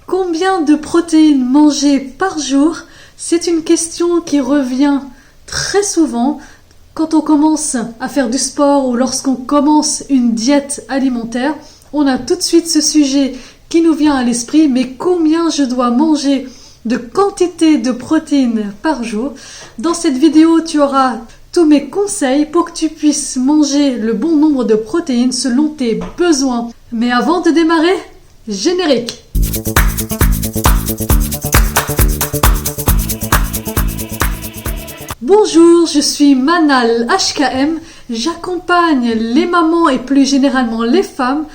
Combien de protéines manger par jour? C'est une question qui revient très souvent quand on commence à faire du sport ou lorsqu'on commence une diète alimentaire. On a tout de suite ce sujet qui nous vient à l'esprit, mais combien je dois manger de quantité de protéines par jour? Dans cette vidéo, tu auras tous mes conseils pour que tu puisses manger le bon nombre de protéines selon tes besoins. Mais avant de démarrer, générique! Bonjour, je suis Manal HKM. J'accompagne les mamans et plus généralement les femmes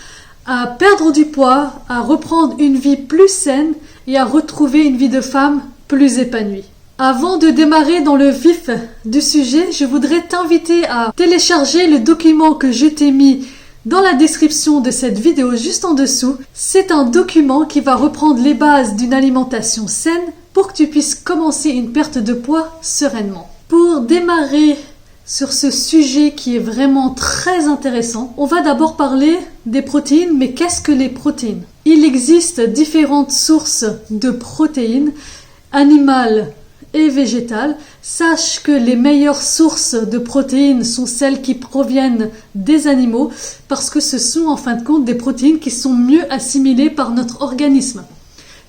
à perdre du poids, à reprendre une vie plus saine et à retrouver une vie de femme plus épanouie. Avant de démarrer dans le vif du sujet, je voudrais t'inviter à télécharger le document que je t'ai mis dans la description de cette vidéo juste en dessous. C'est un document qui va reprendre les bases d'une alimentation saine pour que tu puisses commencer une perte de poids sereinement. Pour démarrer sur ce sujet qui est vraiment très intéressant, on va d'abord parler des protéines, mais qu'est-ce que les protéines? Il existe différentes sources de protéines, animales et végétales. Sache que les meilleures sources de protéines sont celles qui proviennent des animaux parce que ce sont en fin de compte des protéines qui sont mieux assimilées par notre organisme.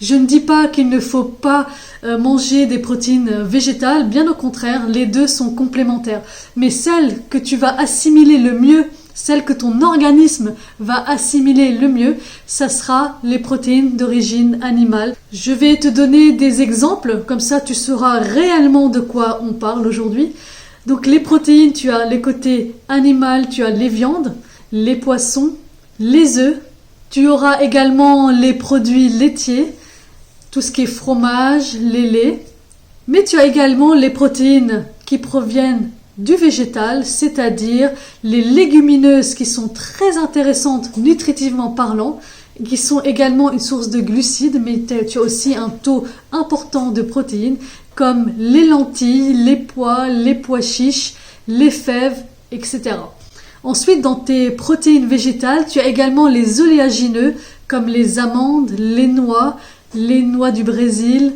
Je ne dis pas qu'il ne faut pas manger des protéines végétales, bien au contraire, les deux sont complémentaires. Mais celles que tu vas assimiler le mieux, celles que ton organisme va assimiler le mieux, ça sera les protéines d'origine animale. Je vais te donner des exemples, comme ça tu sauras réellement de quoi on parle aujourd'hui. Donc les protéines, tu as les côtés animal, tu as les viandes, les poissons, les œufs. Tu auras également les produits laitiers, tout ce qui est fromage, les laits. Mais tu as également les protéines qui proviennent du végétal, c'est-à-dire les légumineuses qui sont très intéressantes nutritivement parlant, qui sont également une source de glucides, mais tu as aussi un taux important de protéines, comme les lentilles, les pois chiches, les fèves, etc. Ensuite, dans tes protéines végétales, tu as également les oléagineux, comme les amandes, les noix du Brésil,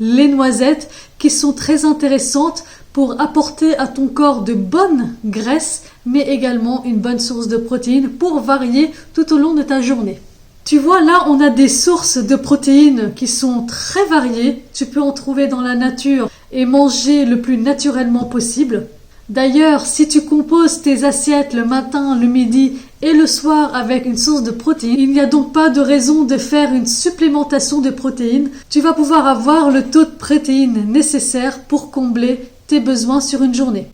les noisettes, qui sont très intéressantes pour apporter à ton corps de bonnes graisses, mais également une bonne source de protéines pour varier tout au long de ta journée. Tu vois, là, on a des sources de protéines qui sont très variées. Tu peux en trouver dans la nature et manger le plus naturellement possible. D'ailleurs, si tu composes tes assiettes le matin, le midi et le soir avec une source de protéines, il n'y a donc pas de raison de faire une supplémentation de protéines. Tu vas pouvoir avoir le taux de protéines nécessaire pour combler tes besoins sur une journée.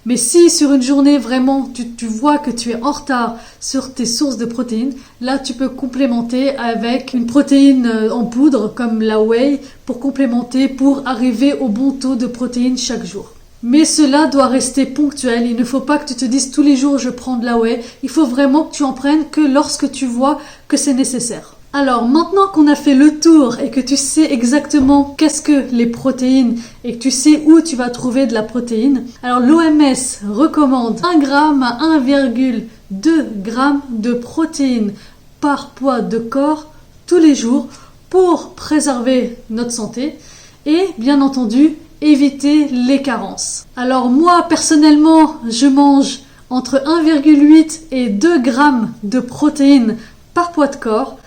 Mais si sur une journée vraiment tu vois que tu es en retard sur tes sources de protéines, là tu peux complémenter avec une protéine en poudre comme la whey pour complémenter, pour arriver au bon taux de protéines chaque jour. Mais cela doit rester ponctuel. Il ne faut pas que tu te dises tous les jours je prends de la whey. Il faut vraiment que tu en prennes que lorsque tu vois que c'est nécessaire. Alors maintenant qu'on a fait le tour et que tu sais exactement qu'est-ce que les protéines et que tu sais où tu vas trouver de la protéine, alors l'OMS recommande 1 gramme à 1,2 g de protéines par poids de corps tous les jours pour préserver notre santé et bien entendu éviter les carences. Alors moi personnellement je mange entre 1,8 et 2 grammes de protéines par poids de corps.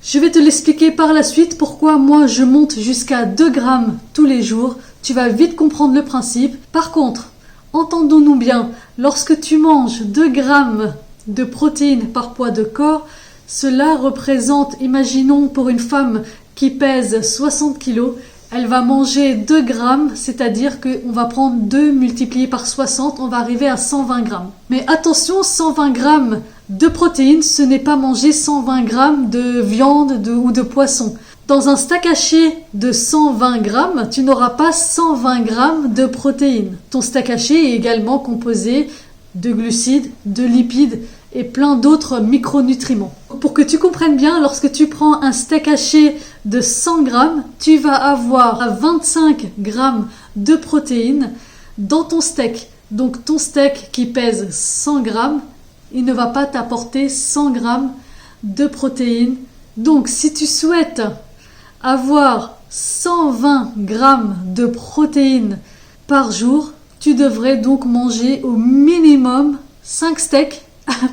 Je vais te l'expliquer par la suite pourquoi moi je monte jusqu'à 2 grammes tous les jours. Tu vas vite comprendre le principe. Par contre, entendons-nous bien, lorsque tu manges 2 grammes de protéines par poids de corps, cela représente, imaginons pour une femme qui pèse 60 kg, elle va manger 2 grammes, c'est-à-dire qu'on va prendre 2 multiplié par 60, on va arriver à 120 grammes. Mais attention, 120 grammes de protéines, ce n'est pas manger 120 grammes de viande ou de poisson. Dans un steak haché de 120 grammes, tu n'auras pas 120 grammes de protéines. Ton steak haché est également composé de glucides, de lipides et plein d'autres micronutriments. Pour que tu comprennes bien, lorsque tu prends un steak haché de 100 grammes, tu vas avoir 25 grammes de protéines dans ton steak. Donc ton steak qui pèse 100 grammes, il ne va pas t'apporter 100 grammes de protéines Donc si tu souhaites avoir 120 grammes de protéines par jour, tu devrais donc manger au minimum 5 steaks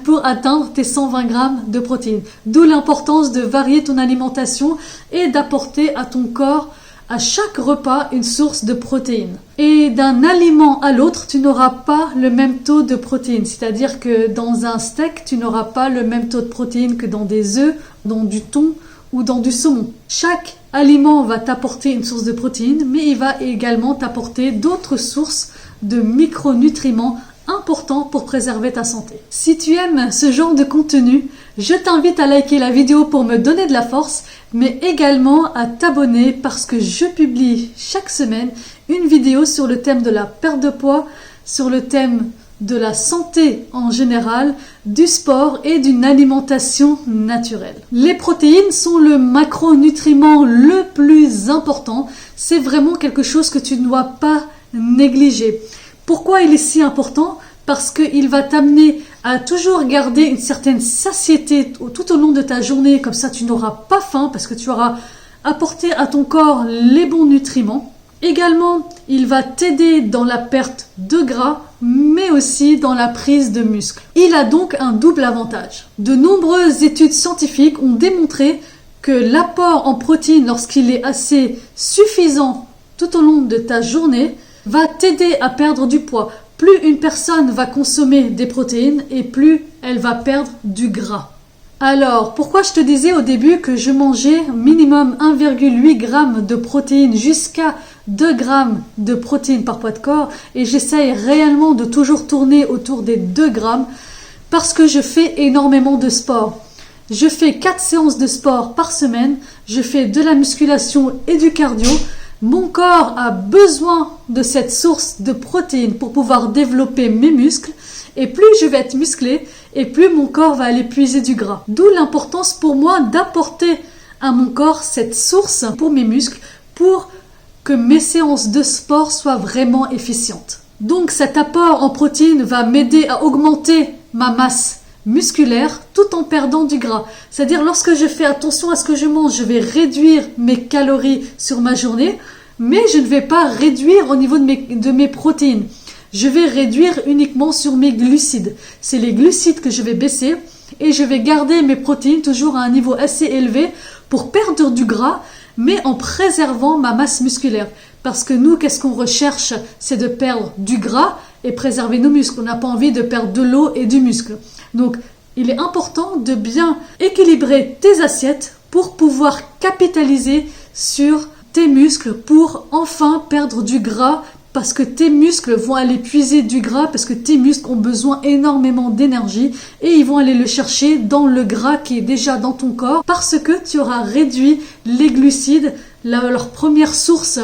pour atteindre tes 120 grammes de protéines. D'où l'importance de varier ton alimentation et d'apporter à ton corps à chaque repas une source de protéines. Et d'un aliment à l'autre, tu n'auras pas le même taux de protéines. C'est-à-dire que dans un steak, tu n'auras pas le même taux de protéines que dans des œufs, dans du thon ou dans du saumon. Chaque aliment va t'apporter une source de protéines, mais il va également t'apporter d'autres sources de micronutriments importants pour préserver ta santé. Si tu aimes ce genre de contenu, je t'invite à liker la vidéo pour me donner de la force, mais également à t'abonner parce que je publie chaque semaine une vidéo sur le thème de la perte de poids, sur le thème de la santé en général, du sport et d'une alimentation naturelle. Les protéines sont le macronutriment le plus important. C'est vraiment quelque chose que tu ne dois pas négliger. Pourquoi il est si important ? Parce qu'il va t'amener à toujours garder une certaine satiété tout au long de ta journée. Comme ça, tu n'auras pas faim parce que tu auras apporté à ton corps les bons nutriments. Également, il va t'aider dans la perte de gras, mais aussi dans la prise de muscle. Il a donc un double avantage. De nombreuses études scientifiques ont démontré que l'apport en protéines, lorsqu'il est assez suffisant tout au long de ta journée, va t'aider à perdre du poids. Plus une personne va consommer des protéines et plus elle va perdre du gras. Alors, pourquoi je te disais au début que je mangeais minimum 1,8 g de protéines jusqu'à 2 g de protéines par poids de corps et j'essaye réellement de toujours tourner autour des 2 g parce que je fais énormément de sport. Je fais 4 séances de sport par semaine, je fais de la musculation et du cardio. Mon corps a besoin de cette source de protéines pour pouvoir développer mes muscles et plus je vais être musclé et plus mon corps va aller puiser du gras. D'où l'importance pour moi d'apporter à mon corps cette source pour mes muscles pour que mes séances de sport soient vraiment efficientes. Donc cet apport en protéines va m'aider à augmenter ma masse musculaire tout en perdant du gras. C'est-à-dire lorsque je fais attention à ce que je mange, je vais réduire mes calories sur ma journée, mais je ne vais pas réduire au niveau de mes protéines. Je vais réduire uniquement sur mes glucides. C'est les glucides que je vais baisser et je vais garder mes protéines toujours à un niveau assez élevé pour perdre du gras, mais en préservant ma masse musculaire. Parce que nous, qu'est-ce qu'on recherche? C'est de perdre du gras et préserver nos muscles. On n'a pas envie de perdre de l'eau et du muscle. Donc, il est important de bien équilibrer tes assiettes pour pouvoir capitaliser sur tes muscles pour enfin perdre du gras parce que tes muscles vont aller puiser du gras parce que tes muscles ont besoin énormément d'énergie et ils vont aller le chercher dans le gras qui est déjà dans ton corps parce que tu auras réduit les glucides, leur première source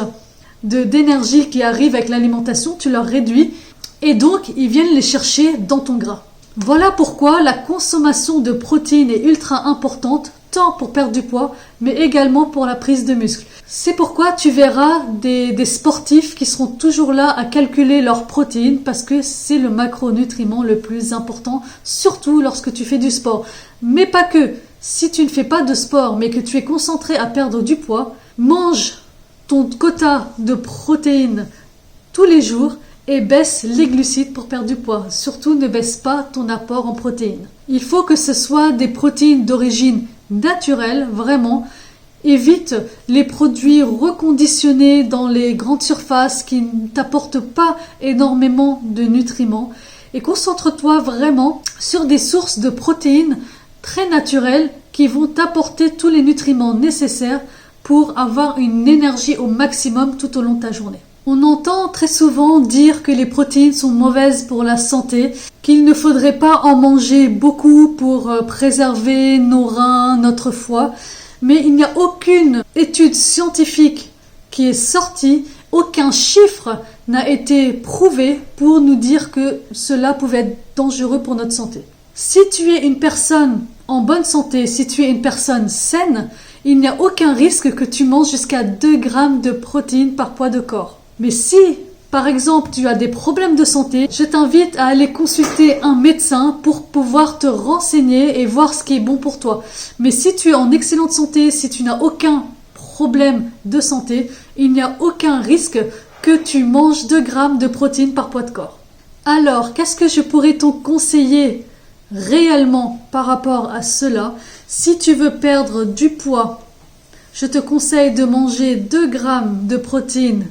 d'énergie qui arrive avec l'alimentation, tu leur réduis et donc ils viennent les chercher dans ton gras. Voilà pourquoi la consommation de protéines est ultra importante, tant pour perdre du poids, mais également pour la prise de muscle. C'est pourquoi tu verras des sportifs qui seront toujours là à calculer leurs protéines parce que c'est le macronutriment le plus important, surtout lorsque tu fais du sport. Mais pas que. Si tu ne fais pas de sport, mais que tu es concentré à perdre du poids, mange ton quota de protéines tous les jours et baisse les glucides pour perdre du poids. Surtout, ne baisse pas ton apport en protéines. Il faut que ce soit des protéines d'origine naturelle, vraiment. Évite les produits reconditionnés dans les grandes surfaces qui ne t'apportent pas énormément de nutriments. Et concentre-toi vraiment sur des sources de protéines très naturelles qui vont t'apporter tous les nutriments nécessaires pour avoir une énergie au maximum tout au long de ta journée. On entend très souvent dire que les protéines sont mauvaises pour la santé, qu'il ne faudrait pas en manger beaucoup pour préserver nos reins, notre foie, mais il n'y a aucune étude scientifique qui est sortie, aucun chiffre n'a été prouvé pour nous dire que cela pouvait être dangereux pour notre santé. Si tu es une personne en bonne santé, si tu es une personne saine, il n'y a aucun risque que tu manges jusqu'à 2 grammes de protéines par poids de corps. Mais si par exemple, tu as des problèmes de santé, je t'invite à aller consulter un médecin pour pouvoir te renseigner et voir ce qui est bon pour toi. Mais si tu es en excellente santé, si tu n'as aucun problème de santé, il n'y a aucun risque que tu manges 2 grammes de protéines par poids de corps. Alors, qu'est-ce que je pourrais te conseiller réellement par rapport à cela? Si tu veux perdre du poids, je te conseille de manger 2 grammes de protéines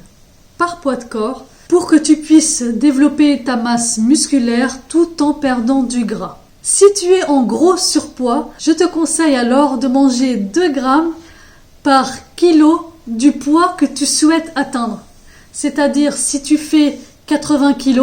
par poids de corps pour que tu puisses développer ta masse musculaire tout en perdant du gras. Si tu es en gros surpoids, je te conseille alors de manger 2 grammes par kilo du poids que tu souhaites atteindre. C'est-à-dire si tu fais 80 kg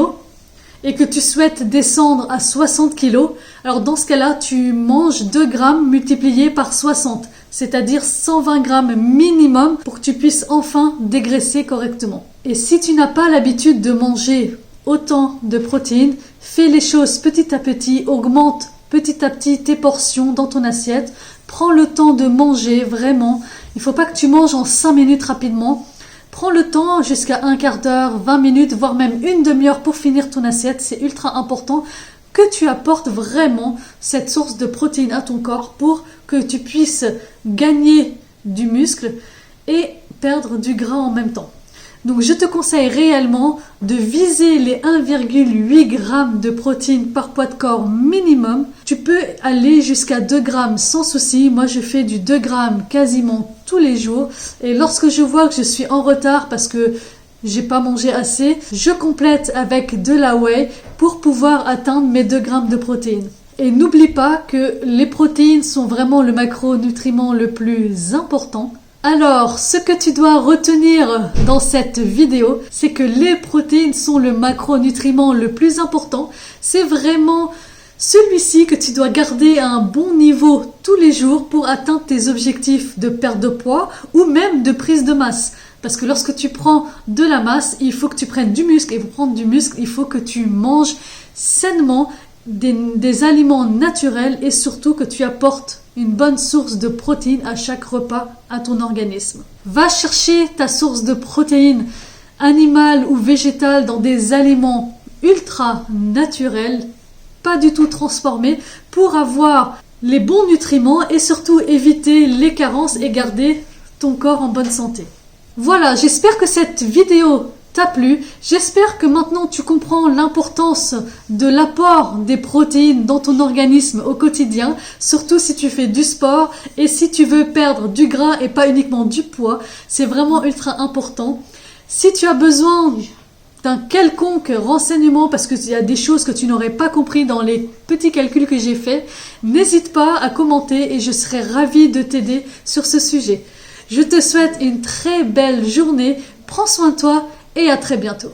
et que tu souhaites descendre à 60 kg, alors dans ce cas-là, tu manges 2 grammes multiplié par 60, c'est-à-dire 120 grammes minimum pour que tu puisses enfin dégraisser correctement. Et si tu n'as pas l'habitude de manger autant de protéines, fais les choses petit à petit, augmente petit à petit tes portions dans ton assiette, prends le temps de manger vraiment. Il ne faut pas que tu manges en 5 minutes rapidement. Prends le temps jusqu'à un quart d'heure, 20 minutes, voire même une demi-heure pour finir ton assiette. C'est ultra important que tu apportes vraiment cette source de protéines à ton corps pour que tu puisses gagner du muscle et perdre du gras en même temps. Donc je te conseille réellement de viser les 1,8 g de protéines par poids de corps minimum. Tu peux aller jusqu'à 2 grammes sans souci. Moi je fais du 2 grammes quasiment tous les jours. Et lorsque je vois que je suis en retard parce que j'ai pas mangé assez, je complète avec de la whey pour pouvoir atteindre mes 2 grammes de protéines. Et n'oublie pas que les protéines sont vraiment le macronutriment le plus important. Alors, ce que tu dois retenir dans cette vidéo, c'est que les protéines sont le macronutriment le plus important. C'est vraiment celui-ci que tu dois garder à un bon niveau tous les jours pour atteindre tes objectifs de perte de poids ou même de prise de masse. Parce que lorsque tu prends de la masse, il faut que tu prennes du muscle. Et pour prendre du muscle, il faut que tu manges sainement des aliments naturels et surtout que tu apportes une bonne source de protéines à chaque repas à ton organisme. Va chercher ta source de protéines animales ou végétales dans des aliments ultra naturels, pas du tout transformés, pour avoir les bons nutriments et surtout éviter les carences et garder ton corps en bonne santé. Voilà, j'espère que cette vidéo t'a plu. J'espère que maintenant tu comprends l'importance de l'apport des protéines dans ton organisme au quotidien, surtout si tu fais du sport et si tu veux perdre du gras et pas uniquement du poids. C'est vraiment ultra important. Si tu as besoin d'un quelconque renseignement parce qu'il y a des choses que tu n'aurais pas compris dans les petits calculs que j'ai faits, n'hésite pas à commenter et je serai ravie de t'aider sur ce sujet. Je te souhaite une très belle journée, prends soin de toi et à très bientôt.